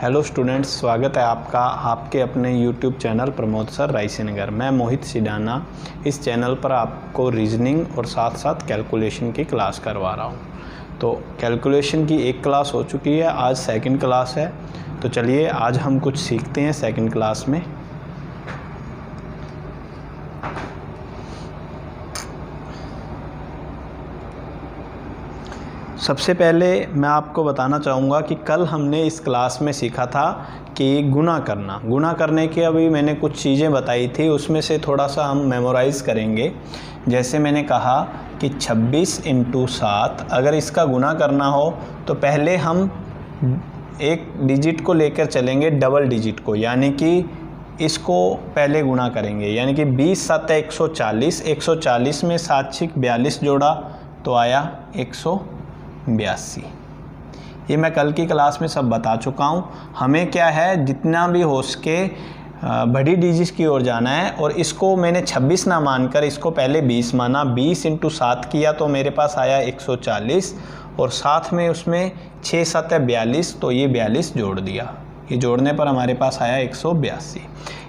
Hello students, स्वागत है आपका आपके अपने यूट्यूब चैनल प्रमोद सर रायसीनगर। मैं मोहित सिडाना इस चैनल पर आपको रीजनिंग और साथ साथ कैलकुलेशन की क्लास करवा रहा हूँ। तो कैलकुलेशन की एक क्लास हो चुकी है, आज सेकंड क्लास है। तो चलिए आज हम कुछ सीखते हैं सेकंड क्लास में। सबसे पहले मैं आपको बताना चाहूँगा कि कल हमने इस क्लास में सीखा था कि गुणा करने की अभी मैंने कुछ चीज़ें बताई थी, उसमें से थोड़ा सा हम मेमोराइज़ करेंगे। जैसे मैंने कहा कि 26 × 7 अगर इसका गुणा करना हो तो पहले हम एक डिजिट को लेकर चलेंगे, डबल डिजिट को, यानी कि इसको पहले गुणा करेंगे। यानी कि 20 × 7 = 140, 140 में 7 × 42 जोड़ा तो आया 182। ये मैं कल की क्लास में सब बता चुका हूँ। हमें क्या है, जितना भी हो सके बड़ी डिजिट की ओर जाना है। और इसको मैंने 26 ना मानकर इसको पहले 20 माना। 20 × 7 किया तो मेरे पास आया 140 और साथ में उसमें 6 × 7 = 42, तो ये 42 जोड़ दिया। ये जोड़ने पर हमारे पास आया 182।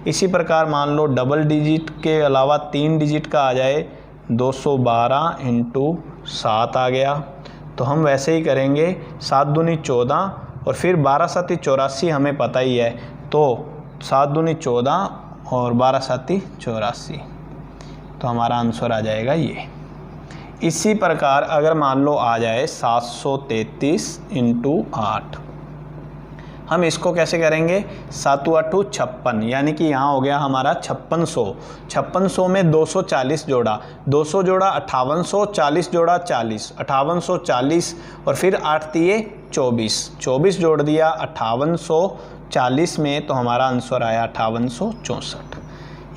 इसी प्रकार मान लो डबल डिजिट के अलावा 3 डिजिट का आ जाए, 212 × 7 आ गया। तो हम वैसे ही करेंगे, 7 दूनी 14 और फिर 12 × 7 = 84, हमें पता ही है। तो 7 दूनी 14 और 12 × 7 = 84, तो हमारा आंसर आ जाएगा ये। इसी प्रकार अगर मान लो आ जाए 733 × 8, हम इसको कैसे करेंगे, 7 × 8 = 56, यानी कि यहाँ हो गया हमारा 5600। 5600 में 240 जोड़ा, 200 जोड़ा 5800, 40 जोड़ा 40, 5840 और फिर 8 दिए 24, 24 जोड़ दिया 5840 में, तो हमारा आंसर आया 5864।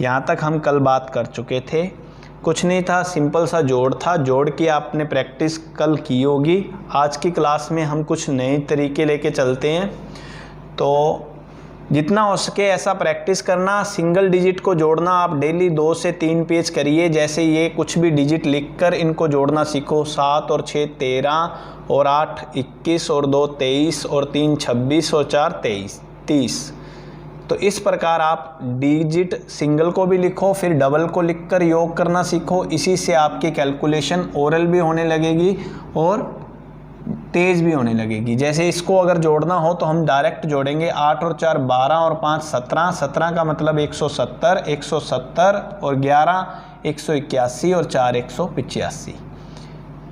यहाँ तक हम कल बात कर चुके थे। कुछ नहीं था, सिंपल सा जोड़ था। जोड़ की आपने प्रैक्टिस कल की होगी। आज की क्लास में हम कुछ नए तरीके लेके चलते हैं, तो जितना हो सके ऐसा प्रैक्टिस करना। सिंगल डिजिट को जोड़ना आप डेली 2 से 3 पेज करिए। जैसे ये कुछ भी डिजिट लिखकर इनको जोड़ना सीखो। 7 और 6 13 और 8 21 और 2 23 और 3 26 और 4 23 30। तो इस प्रकार आप डिजिट सिंगल को भी लिखो, फिर डबल को लिखकर योग करना सीखो। इसी से आपकी कैलकुलेशन ओरल भी होने लगेगी और तेज़ भी होने लगेगी। जैसे इसको अगर जोड़ना हो तो हम डायरेक्ट जोड़ेंगे। 8 और 4 12 और 5 17, 17 का मतलब 170, 170 और 11 181 और 4 185।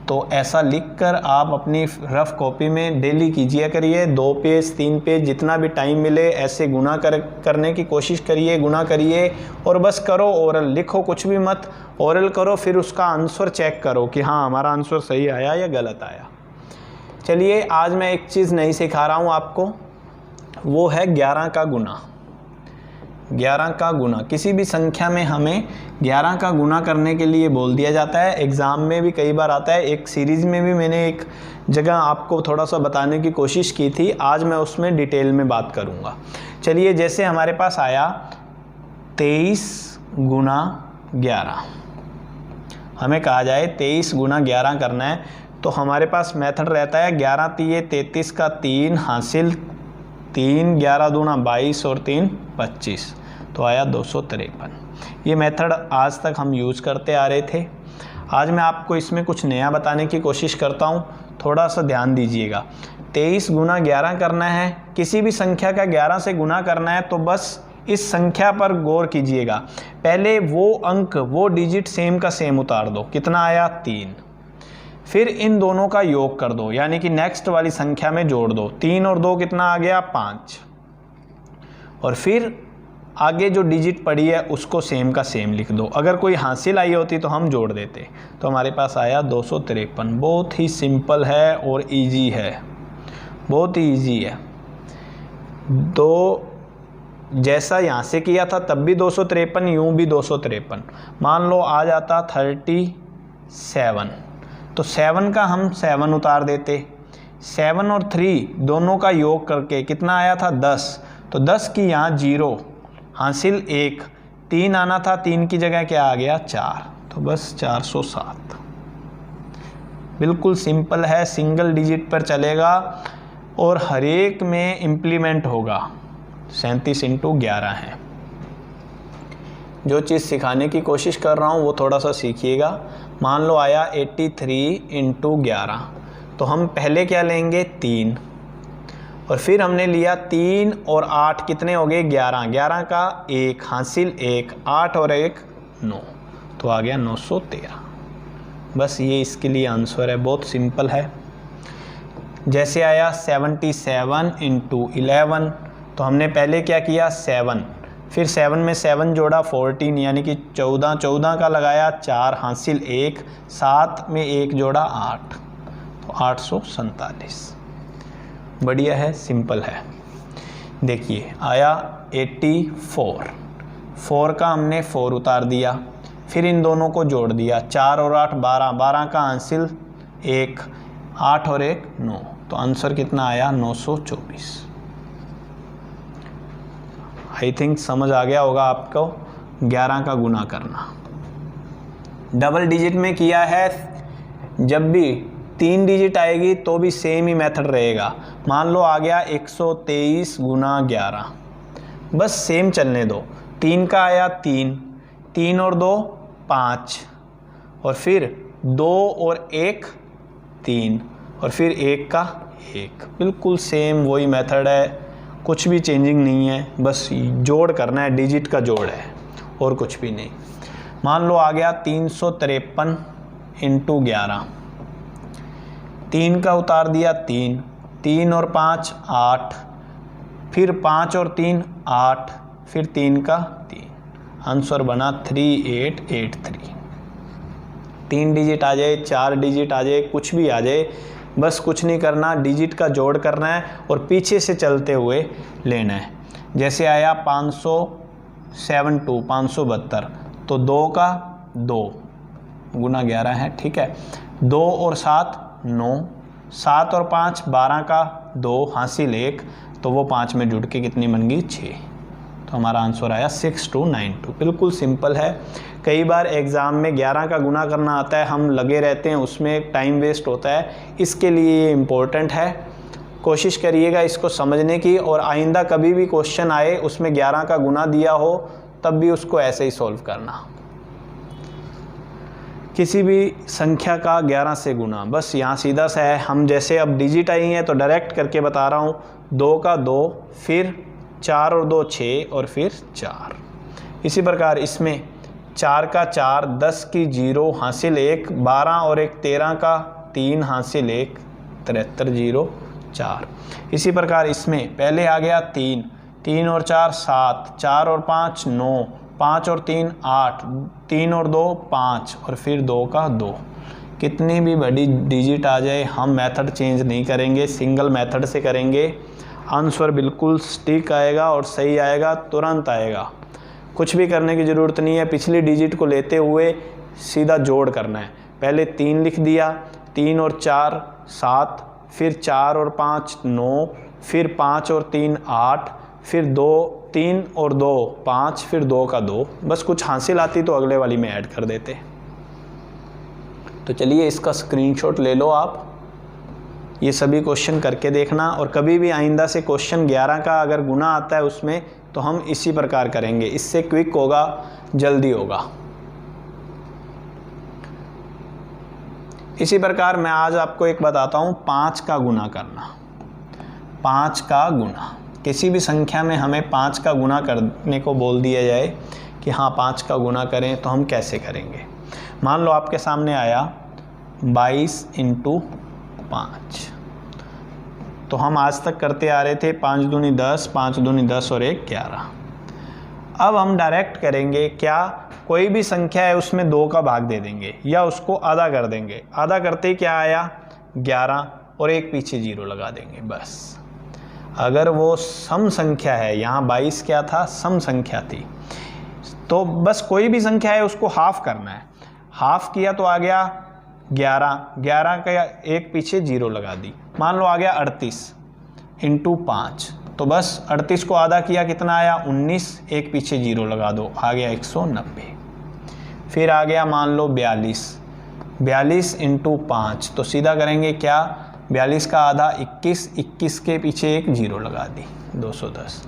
तो ऐसा लिखकर आप अपनी रफ कॉपी में डेली कीजिए करिए। 2 पेज 3 पेज जितना भी टाइम मिले ऐसे गुना करने की कोशिश करिए, गुना करिए और बस करो। ओरल लिखो कुछ भी मत, ओरल करो, फिर उसका आंसर चेक करो कि हाँ हमारा आंसर सही आया या गलत आया। चलिए आज मैं एक चीज़ नई सिखा रहा हूँ आपको, वो है 11 का गुना। 11 का गुना, किसी भी संख्या में हमें 11 का गुना करने के लिए बोल दिया जाता है। एग्ज़ाम में भी कई बार आता है। एक सीरीज़ में भी मैंने एक जगह आपको थोड़ा सा बताने की कोशिश की थी, आज मैं उसमें डिटेल में बात करूँगा। चलिए जैसे हमारे पास आया 23 × 11, हमें कहा जाए 23 × 11 करना है, तो हमारे पास मेथड रहता है 11 × 3 = 33 का 3 हासिल 3, 11 दूना 22 और 3 25, तो आया 253। ये मेथड आज तक हम यूज़ करते आ रहे थे। आज मैं आपको इसमें कुछ नया बताने की कोशिश करता हूँ, थोड़ा सा ध्यान दीजिएगा। 23 × 11 करना है, किसी भी संख्या का 11 से गुना करना है, तो बस इस संख्या पर गौर कीजिएगा। पहले वो अंक, वो डिजिट सेम का सेम उतार दो। कितना आया 3, फिर इन दोनों का योग कर दो, यानी कि नेक्स्ट वाली संख्या में जोड़ दो। 3 और 2 कितना आ गया 5, और फिर आगे जो डिजिट पड़ी है उसको सेम का सेम लिख दो। अगर कोई हासिल आई होती तो हम जोड़ देते, तो हमारे पास आया 253। बहुत ही सिंपल है और इजी है, बहुत ही इजी है। तो जैसा यहाँ से किया था तब भी 253, यूँ भी 253। मान लो आ जाता 37, तो 7 का हम 7 उतार देते। 7 और 3 दोनों का योग करके कितना आया था 10, तो 10 की यहाँ 0 हासिल 1, 3 आना था, 3 की जगह क्या आ गया 4, तो बस 407। बिल्कुल सिंपल है, सिंगल डिजिट पर चलेगा। और हर एक में इम्प्लीमेंट होगा। 37 इंटू 11 है। जो चीज़ सिखाने की कोशिश कर रहा हूँ वो थोड़ा सा सीखिएगा। मान लो आया 83 इंटू 11, तो हम पहले क्या लेंगे 3, और फिर हमने लिया 3 और 8 कितने हो गए 11, 11 का 1 हासिल 1, 8 और 1 9, तो आ गया 913। बस ये इसके लिए आंसर है, बहुत सिंपल है। जैसे आया 77 इंटू 11, तो हमने पहले क्या किया 7, फिर 7 में 7 जोड़ा 14 यानी कि 14, 14 का लगाया 4 हासिल 1, 7 में 1 जोड़ा 8, तो 847। बढ़िया है, सिंपल है। देखिए आया 84, 4 का हमने 4 उतार दिया, फिर इन दोनों को जोड़ दिया, 4 और 8 12, 12 का हासिल 1, 8 और 1 9, तो आंसर कितना आया 924। आई थिंक समझ आ गया होगा आपको 11 का गुना करना। डबल डिजिट में किया है, जब भी 3 डिजिट आएगी तो भी सेम ही मेथड रहेगा। मान लो आ गया 123 गुना 11, बस सेम चलने दो। 3 का आया 3, 3 और 2 5, और फिर 2 और 1 3, और फिर 1 का 1, बिल्कुल सेम वही मेथड है, कुछ भी चेंजिंग नहीं है, बस जोड़ करना है, डिजिट का जोड़ है और कुछ भी नहीं। मान लो आ गया 353 इंटू 11, 3 का उतार दिया 3, 3 और 5 8, फिर 5 और 3 8, फिर 3 का 3, आंसर बना 3883। 3 डिजिट आ जाए, 4 डिजिट आ जाए, कुछ भी आ जाए, बस कुछ नहीं करना, डिजिट का जोड़ करना है और पीछे से चलते हुए लेना है। जैसे आया 572, तो 2 का 2 गुना 11 है, ठीक है। 2 और 7 9, 7 और 5 12 का 2 हासिल 1, तो वो 5 में जुड़ के कितनी बन गई 6, तो हमारा आंसर आया 6292। बिल्कुल सिंपल है। कई बार एग्ज़ाम में 11 का गुना करना आता है, हम लगे रहते हैं उसमें, टाइम वेस्ट होता है, इसके लिए ये इम्पोर्टेंट है। कोशिश करिएगा इसको समझने की, और आइंदा कभी भी क्वेश्चन आए उसमें 11 का गुना दिया हो तब भी उसको ऐसे ही सॉल्व करना। किसी भी संख्या का 11 से गुना, बस यहाँ सीधा सा है। हम जैसे अब डिजिट आई हैं तो डायरेक्ट करके बता रहा हूँ। 2 का 2, फिर 4 और 2 6, और फिर 4। इसी प्रकार इसमें 4 का 4, 10 की 0 हासिल 1, 12 और 1 13 का 3 हासिल 1, 73 0 4। इसी प्रकार इसमें पहले आ गया 3, 3 और 4 7, 4 और 5 9, 5 और 3 8, 3 और 2 5, और फिर 2 का 2। कितनी भी बड़ी डिजिट आ जाए हम मेथड चेंज नहीं करेंगे, सिंगल मेथड से करेंगे, आंसर बिल्कुल स्टिक आएगा और सही आएगा, तुरंत आएगा। कुछ भी करने की ज़रूरत नहीं है। पिछली डिजिट को लेते हुए सीधा जोड़ करना है। पहले 3 लिख दिया, 3 और 4 7, फिर 4 और 5 9, फिर 5 और 3 8, फिर 2 3 और 2 5, फिर 2 का 2। बस कुछ हासिल आती तो अगले वाली में ऐड कर देते। तो चलिए इसका स्क्रीनशॉट ले लो आप, ये सभी क्वेश्चन करके देखना, और कभी भी आइंदा से क्वेश्चन 11 का अगर गुना आता है उसमें तो हम इसी प्रकार करेंगे, इससे क्विक होगा, जल्दी होगा। इसी प्रकार मैं आज आपको एक बताता हूँ 5 का गुना करना। 5 का गुना, किसी भी संख्या में हमें 5 का गुना करने को बोल दिया जाए कि हाँ 5 का गुना करें, तो हम कैसे करेंगे। मान लो आपके सामने आया 22 इंटू 5, तो हम आज तक करते आ रहे थे 5 दूनी 10, 5 दूनी 10 और 1 11। अब हम डायरेक्ट करेंगे क्या, कोई भी संख्या है उसमें 2 का भाग दे देंगे या उसको आधा कर देंगे। आधा करते ही क्या आया 11, और एक पीछे 0 लगा देंगे बस। अगर वो सम संख्या है, यहाँ 22 क्या था, सम संख्या थी, तो बस कोई भी संख्या है उसको हाफ करना है। हाफ किया तो आ गया 11, 11 का एक पीछे 0 लगा दी। मान लो आ गया 38 इंटू 5, तो बस 38 को आधा किया, कितना आया 19, एक पीछे 0 लगा दो, आ गया 190। फिर आ गया मान लो 42 इंटू 5, तो सीधा करेंगे क्या 42 का आधा 21, 21 के पीछे एक जीरो लगा दी, 210।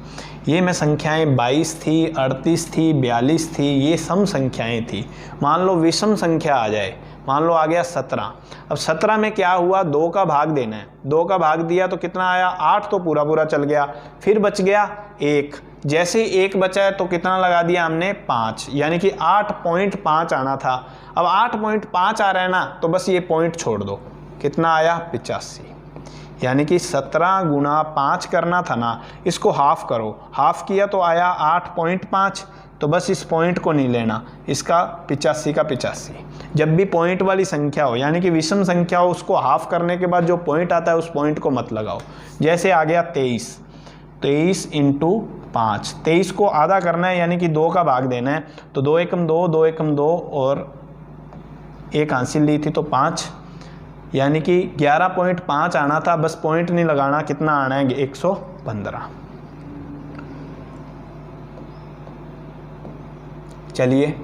ये मैं संख्याएं 22 थी, 38 थी, 42 थी, ये सम संख्याएं थी। मान लो विषम संख्या आ जाए, मान लो आ गया 17। अब 17 में क्या हुआ, 2 का भाग देना है, 2 का भाग दिया तो कितना आया, 8 तो पूरा पूरा चल गया, फिर बच गया 1। जैसे ही 1 बचा है तो कितना लगा दिया हमने, 5, यानी कि 8.5 आना था। अब 8.5 आ रहा है ना, तो बस ये पॉइंट छोड़ दो, कितना आया, 85। यानी कि 17 गुना 5 करना था ना, इसको हाफ करो, हाफ किया तो आया 8.5, तो बस इस पॉइंट को नहीं लेना, इसका 85 का 85। जब भी पॉइंट वाली संख्या हो, यानी कि विषम संख्या हो, उसको हाफ करने के बाद जो पॉइंट आता है उस पॉइंट को मत लगाओ। जैसे आ गया 23, 23 इंटू 5, 23 को आधा करना है, यानी कि 2 का भाग देना है, तो 2 एकम 2, 2 एकम 2 और एक हासिल ली थी तो 5, यानी कि 11.5 आना था, बस पॉइंट नहीं लगाना, कितना आना है, 115। चलिए,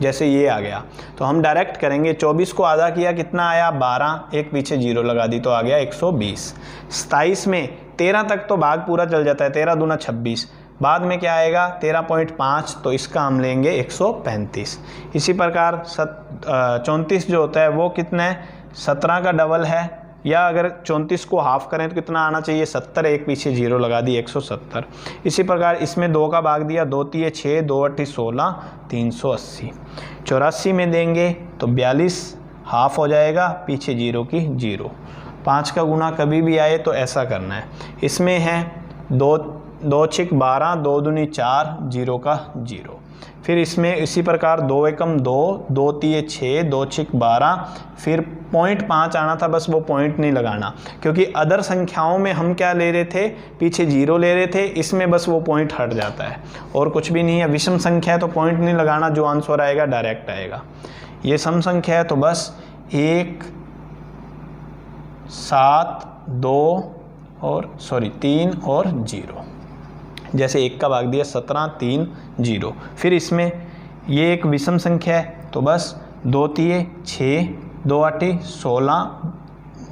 जैसे ये आ गया तो हम डायरेक्ट करेंगे, 24 को आधा किया, कितना आया, 12, एक पीछे जीरो लगा दी तो आ गया 120। 27 में 13 तक तो भाग पूरा चल जाता है, 13 दूना 26, बाद में क्या आएगा, 13.5, तो इसका हम लेंगे 135। इसी प्रकार 34 जो होता है वो कितना है, 17 का डबल है, या अगर 34 को हाफ करें तो कितना आना चाहिए, 70, एक पीछे जीरो लगा दी, 170। इसी प्रकार इसमें 2 का भाग दिया, 2 तिये 6, 2 अट्ठी 16, 380। 84 में देंगे तो 42 हाफ हो जाएगा, पीछे जीरो की जीरो। 5 का गुना कभी भी आए तो ऐसा करना है। इसमें है 2 छिक 12, 2 दूनी 4, जीरो का जीरो। फिर इसमें इसी प्रकार 2 एकम 2, 2 तिये 6, 2 छिक 12, फिर 0.5 आना था, बस वो पॉइंट नहीं लगाना, क्योंकि अदर संख्याओं में हम क्या ले रहे थे, पीछे जीरो ले रहे थे, इसमें बस वो पॉइंट हट जाता है और कुछ भी नहीं है। विषम संख्या है तो पॉइंट नहीं लगाना, जो आंसर आएगा डायरेक्ट आएगा। ये सम संख्या है तो बस 1, 7, 2 और 3 और 0। जैसे 1 का भाग दिया 17, 3, 0। फिर इसमें ये एक विषम संख्या है तो बस 2 तिये 6, 2 आठी 16,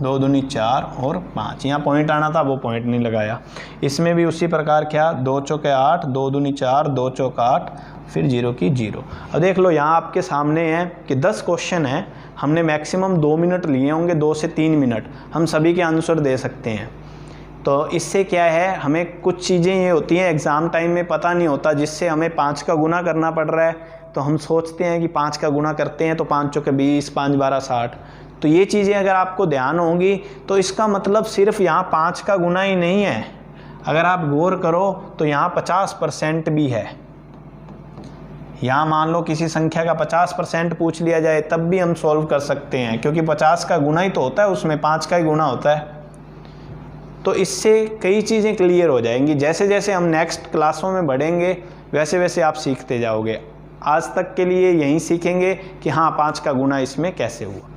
2 दूनी 4 और 5। यहाँ पॉइंट आना था, वो पॉइंट नहीं लगाया। इसमें भी उसी प्रकार क्या, 2 चौके 8, 2 दूनी 4, 2 चौक 8, फिर जीरो की जीरो। अब देख लो यहाँ आपके सामने है कि 10 क्वेश्चन है, हमने मैक्सिमम 2 मिनट लिए होंगे, 2 से 3 मिनट हम सभी के आंसर दे सकते हैं। तो इससे क्या है, हमें कुछ चीज़ें ये होती हैं एग्ज़ाम टाइम में पता नहीं होता, जिससे हमें 5 का गुना करना पड़ रहा है, तो हम सोचते हैं कि 5 का गुना करते हैं तो 5 चौके 20, 5 12 60। तो ये चीज़ें अगर आपको ध्यान होंगी तो इसका मतलब सिर्फ यहाँ 5 का गुना ही नहीं है, अगर आप गौर करो तो यहाँ 50% भी है। यहाँ मान लो किसी संख्या का 50% पूछ लिया जाए तब भी हम सॉल्व कर सकते हैं, क्योंकि 50 का गुना ही तो होता है, उसमें 5 का ही गुना होता है। तो इससे कई चीज़ें क्लियर हो जाएंगी। जैसे जैसे हम नेक्स्ट क्लासों में बढ़ेंगे वैसे वैसे आप सीखते जाओगे। आज तक के लिए यही सीखेंगे कि हाँ 5 का गुना इसमें कैसे हुआ।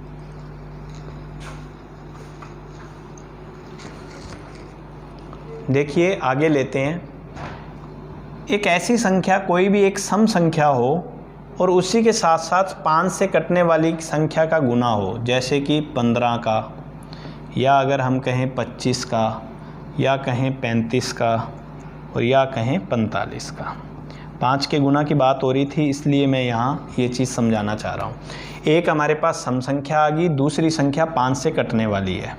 देखिए आगे लेते हैं। एक ऐसी संख्या, कोई भी एक सम संख्या हो और उसी के साथ साथ 5 से कटने वाली संख्या का गुना हो, जैसे कि 15 का, या अगर हम कहें 25 का, या कहें 35 का, और या कहें 45 का। 5 के गुना की बात हो रही थी, इसलिए मैं यहाँ ये चीज़ समझाना चाह रहा हूँ। एक हमारे पास सम संख्या आ गई, दूसरी संख्या 5 से कटने वाली है।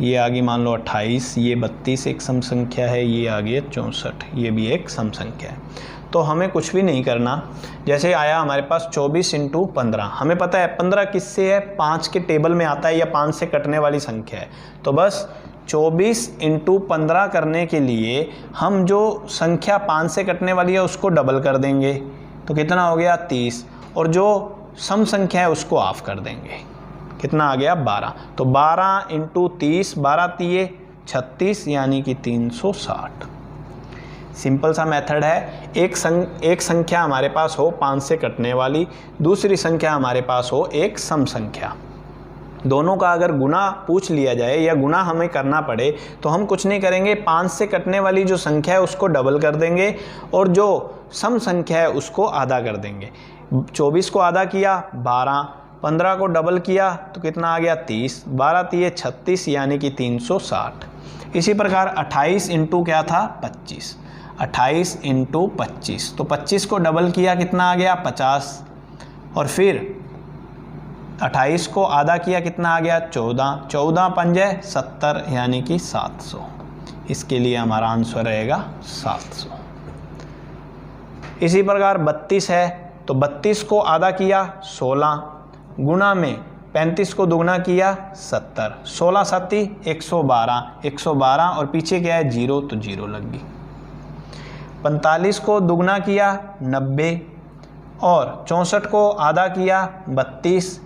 ये आ गई मान लो 28, ये 32 एक सम संख्या है, ये आ गई 64, ये भी एक सम संख्या है। तो हमें कुछ भी नहीं करना। जैसे आया हमारे पास 24 इंटू 15, हमें पता है 15 किससे है, 5 के टेबल में आता है या 5 से कटने वाली संख्या है। तो बस 24 इंटू 15 करने के लिए हम जो संख्या 5 से कटने वाली है उसको डबल कर देंगे, तो कितना हो गया 30, और जो सम संख्या है उसको हाफ कर देंगे, कितना आ गया 12। तो 12 इंटू 30, 12 तिये 36, यानी कि 360। सिंपल सा मेथड है। एक संख्या हमारे पास हो 5 से कटने वाली, दूसरी संख्या हमारे पास हो एक सम संख्या। दोनों का अगर गुना पूछ लिया जाए या गुना हमें करना पड़े तो हम कुछ नहीं करेंगे, 5 से कटने वाली जो संख्या है उसको डबल कर देंगे और जो सम संख्या है उसको आधा कर देंगे। 24 को आधा किया 12, 15 को डबल किया तो कितना आ गया 30, 12 तिये 36 यानी कि 360। इसी प्रकार 28 इंटू क्या था 25, 28 इंटू 25, तो 25 को डबल किया कितना आ गया 50, और फिर 28 को आधा किया कितना आ गया 14, 14 पंजे 70 यानी कि 700। इसके लिए हमारा आंसर रहेगा 700। इसी प्रकार 32 है तो 32 को आधा किया 16, गुना में 35 को दुगना किया 70, 16 7 112, 112 और पीछे क्या है 0 तो 0 लग गई। 45 को दुगना किया 90 और 64 को आधा किया 32,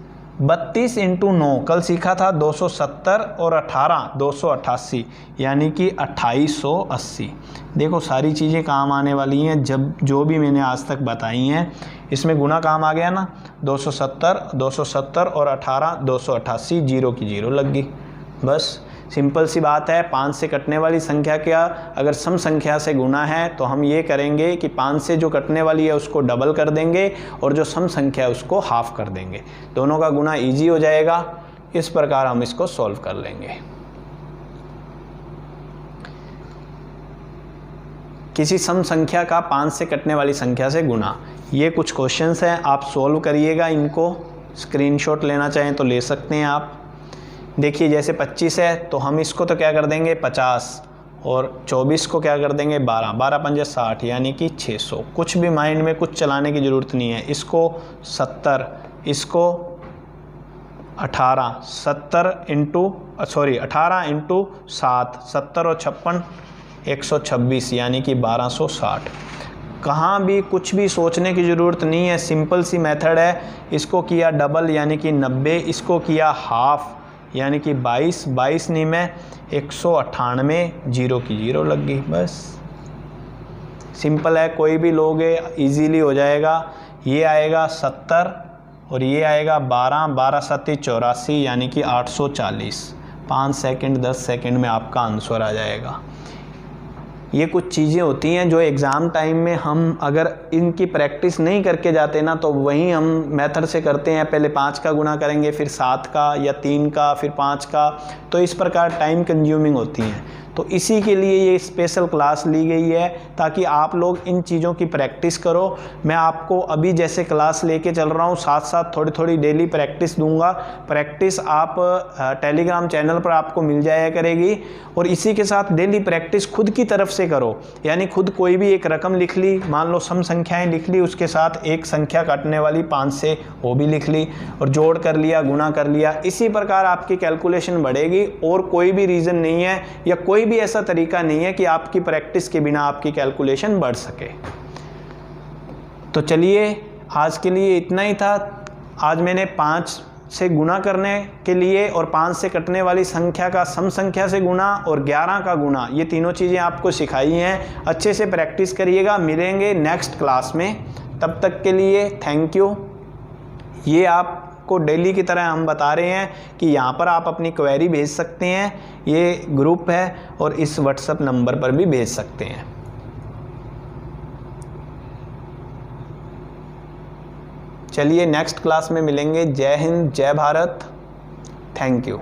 32 इंटू 9 कल सीखा था 270 और 18 288 यानी कि 2880। देखो सारी चीज़ें काम आने वाली हैं, जब जो भी मैंने आज तक बताई हैं इसमें गुना काम आ गया ना, 270 और 18 288, 0 की 0 लग गई। बस सिंपल सी बात है। 5 से कटने वाली संख्या क्या अगर सम संख्या से गुना है तो हम ये करेंगे कि 5 से जो कटने वाली है उसको डबल कर देंगे और जो सम संख्या है उसको हाफ कर देंगे, दोनों का गुना इजी हो जाएगा। इस प्रकार हम इसको सॉल्व कर लेंगे। किसी सम संख्या का 5 से कटने वाली संख्या से गुना, ये कुछ क्वेश्चंस हैं, आप सॉल्व करिएगा इनको। स्क्रीनशॉट लेना चाहें तो ले सकते हैं आप। देखिए जैसे 25 है तो हम इसको तो क्या कर देंगे 50 और 24 को क्या कर देंगे 12, 12 पंजे 60 यानी कि 600। कुछ भी माइंड में कुछ चलाने की ज़रूरत नहीं है। इसको 70, इसको 18, 18 इंटू 7, 70 और 56 126 यानी कि 1260। कहाँ भी कुछ भी सोचने की ज़रूरत नहीं है, सिंपल सी मेथड है। इसको किया डबल यानी कि 90, इसको किया हाफ यानी कि 22, 22 नहीं में 198, 0 की 0 लग गई। बस सिंपल है, कोई भी लोगे इजीली हो जाएगा। ये आएगा 70 और ये आएगा 12, 12 7 84 यानी कि 840। 5 सेकंड 10 सेकंड में आपका आंसर आ जाएगा। ये कुछ चीज़ें होती हैं जो एग्ज़ाम टाइम में हम अगर इनकी प्रैक्टिस नहीं करके जाते ना तो वहीं हम मेथड से करते हैं, पहले 5 का गुना करेंगे फिर 7 का या 3 का फिर 5 का, तो इस प्रकार टाइम कंज्यूमिंग होती हैं। तो इसी के लिए ये स्पेशल क्लास ली गई है ताकि आप लोग इन चीज़ों की प्रैक्टिस करो। मैं आपको अभी जैसे क्लास लेके चल रहा हूँ साथ साथ थोड़ी थोड़ी डेली प्रैक्टिस दूंगा। प्रैक्टिस आप टेलीग्राम चैनल पर आपको मिल जाया करेगी और इसी के साथ डेली प्रैक्टिस खुद की तरफ से करो। यानी खुद कोई भी एक रकम लिख ली, मान लो सम संख्याएँ लिख ली, उसके साथ एक संख्या काटने वाली 5 से वो भी लिख ली और जोड़ कर लिया, गुना कर लिया। इसी प्रकार आपकी कैलकुलेशन बढ़ेगी और कोई भी रीज़न नहीं है या कोई भी ऐसा तरीका नहीं है कि आपकी प्रैक्टिस के बिना आपकी कैलकुलेशन बढ़ सके। तो चलिए आज के लिए इतना ही था। आज मैंने 5 से गुना करने के लिए और 5 से कटने वाली संख्या का सम संख्या से गुना और 11 का गुना, ये तीनों चीज़ें आपको सिखाई हैं। अच्छे से प्रैक्टिस करिएगा। मिलेंगे नेक्स्ट क्लास में, तब तक के लिए थैंक यू। ये आपको डेली की तरह हम बता रहे हैं कि यहाँ पर आप अपनी क्वेरी भेज सकते हैं, ये ग्रुप है और इस व्हाट्सएप नंबर पर भी भेज सकते हैं। चलिए नेक्स्ट क्लास में मिलेंगे। जय हिंद, जय भारत, थैंक यू।